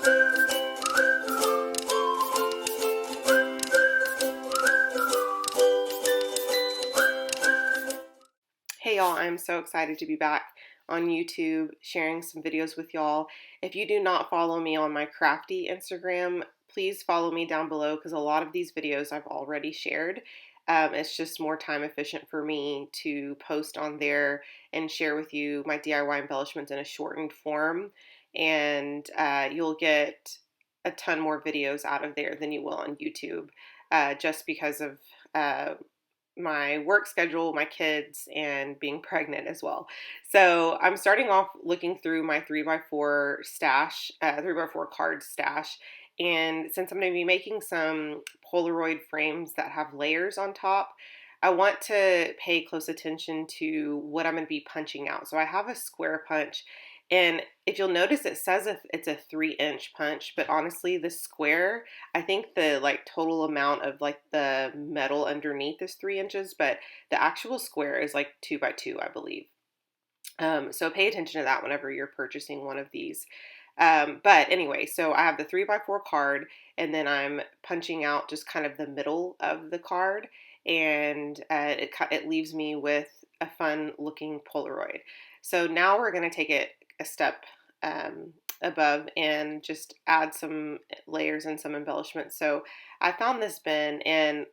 Hey y'all, I'm so excited to be back on YouTube sharing some videos with y'all. If you do not follow me on my crafty Instagram, please follow me down below because a lot of these videos I've already shared. It's just more time efficient for me to post on there and share with you my DIY embellishments in a shortened form. And you'll get a ton more videos out of there than you will on YouTube just because of my work schedule, my kids, and being pregnant as well. So I'm starting off looking through my 3x4 stash, 3x4 card stash. And since I'm going to be making some Polaroid frames that have layers on top, I want to pay close attention to what I'm going to be punching out. So I have a square punch, and if you'll notice, it says if it's a 3-inch punch, but honestly, the square, I think the like total amount of like the metal underneath is 3 inches, but the actual square is like 2x2, I believe. So pay attention to that whenever you're purchasing one of these. But anyway, so I have the 3x4 card, and then I'm punching out just kind of the middle of the card, and it leaves me with a fun looking Polaroid. So now we're going to take it a step above and just add some layers and some embellishments. So I found this bin, and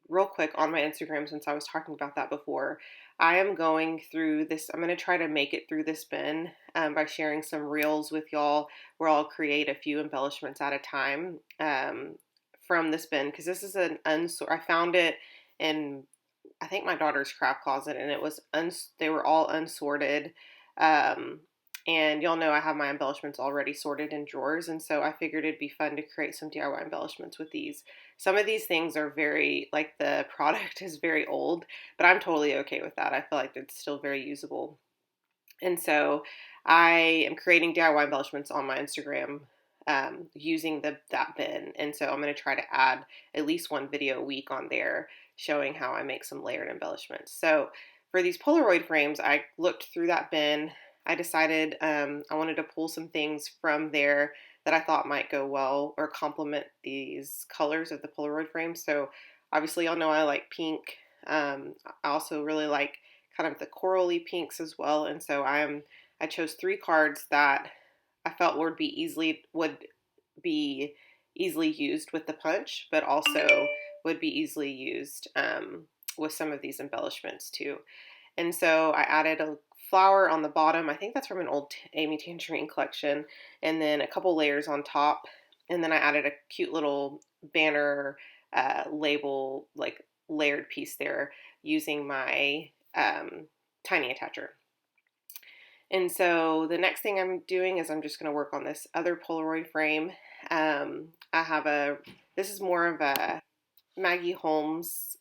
real quick on my Instagram, since I was talking about that before, I am going through this. I'm going to try to make it through this bin by sharing some reels with y'all where I'll create a few embellishments at a time from this bin, because this is an I found it in, I think, my daughter's craft closet, and it was they were all unsorted. Um, and y'all know I have my embellishments already sorted in drawers, and so I figured it'd be fun to create some DIY embellishments with these. Some of these things are very, like, the product is very old, but I'm totally okay with that. I feel like it's still very usable. And so I am creating DIY embellishments on my Instagram using that bin. And so I'm going to try to add at least one video a week on there showing how I make some layered embellishments. So for these Polaroid frames, I looked through that bin. I decided I wanted to pull some things from there that I thought might go well or complement these colors of the Polaroid frame. So obviously, y'all know I like pink. I also really like kind of the corally pinks as well. And so I chose 3 cards that I felt would be easily used with the punch, but also would be easily used with some of these embellishments too. And so I added a flower on the bottom. I think that's from an old Amy Tangerine collection, and then a couple layers on top. And then I added a cute little banner label, like layered piece there using my tiny attacher. And so the next thing I'm doing is I'm just going to work on this other Polaroid frame. This is more of a Maggie Holmes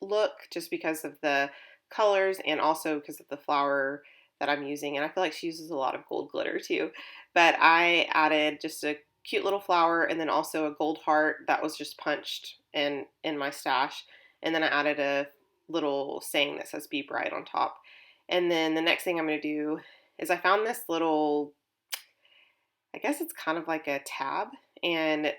look just because of the colors and also because of the flower that I'm using. And I feel like she uses a lot of gold glitter too. But I added just a cute little flower and then also a gold heart that was just punched in my stash. And then I added a little saying that says "Be Bright" on top. And then the next thing I'm going to do is I found this little, I guess it's kind of like a tab, and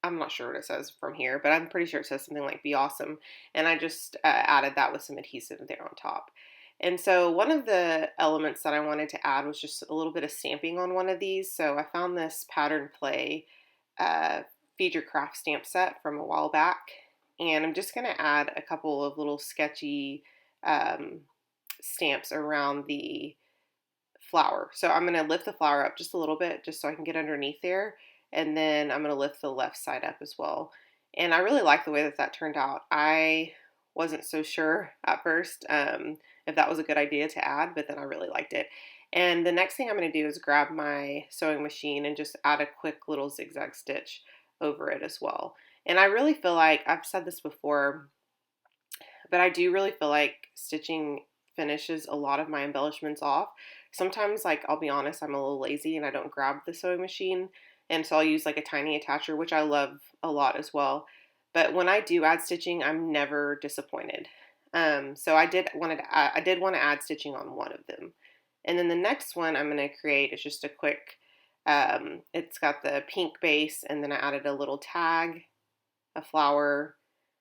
I'm not sure what it says from here, but I'm pretty sure it says something like "Be Awesome." And I just added that with some adhesive there on top. And so one of the elements that I wanted to add was just a little bit of stamping on one of these. So I found this Pattern Play Feed Your Craft stamp set from a while back. And I'm just going to add a couple of little sketchy stamps around the flower. So I'm going to lift the flower up just a little bit just so I can get underneath there. And then I'm going to lift the left side up as well. And I really like the way that turned out. I wasn't so sure at first if that was a good idea to add, but then I really liked it. And the next thing I'm going to do is grab my sewing machine and just add a quick little zigzag stitch over it as well. And I really feel like, I've said this before, but I do really feel like stitching finishes a lot of my embellishments off. Sometimes, like, I'll be honest, I'm a little lazy and I don't grab the sewing machine, and so I'll use like a tiny attacher, which I love a lot as well. But when I do add stitching, I'm never disappointed. So I did want to add stitching on one of them. And then the next one I'm going to create is just a quick It's got the pink base, and then I added a little tag, a flower,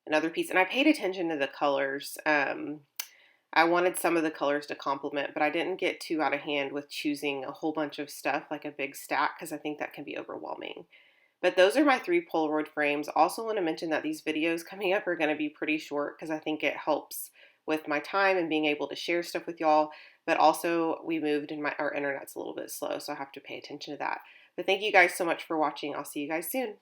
another piece, and I paid attention to the colors. I wanted some of the colors to complement, but I didn't get too out of hand with choosing a whole bunch of stuff, like a big stack, because I think that can be overwhelming. But those are my 3 Polaroid frames. Also want to mention that these videos coming up are going to be pretty short because I think it helps with my time and being able to share stuff with y'all. But also we moved and our internet's a little bit slow, so I have to pay attention to that. But thank you guys so much for watching. I'll see you guys soon.